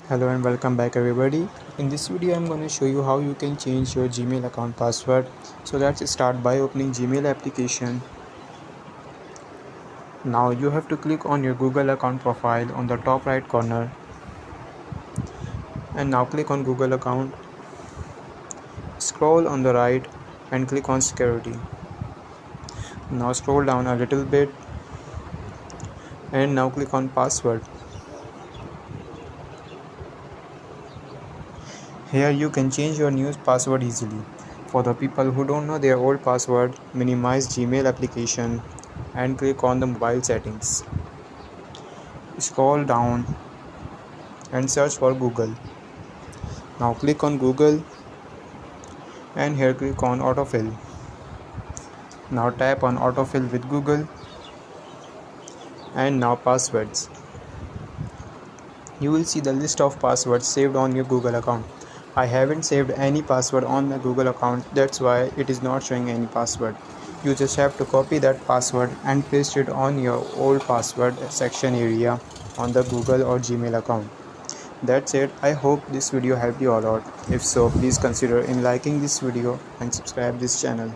Hello and welcome back everybody. In this video I'm going to show you how you can change your Gmail account password. So let's start by opening Gmail application. Now you have to click on your Google account profile on the top right corner, and now click on Google account. Scroll on the right and click on security. Now scroll down a little bit and now click on password. Here you can change your new password easily. For the people who don't know their old password, minimize Gmail application and click on the mobile settings. Scroll down and search for Google. Now click on Google and here click on autofill. Now tap on autofill with Google and now passwords. You will see the list of passwords saved on your Google account. I haven't saved any password on my Google account, that's why it is not showing any password. You just have to copy that password and paste it on your old password section area on the Google or Gmail account. That's it. I hope this video helped you a lot. If so, please consider in liking this video and subscribe this channel.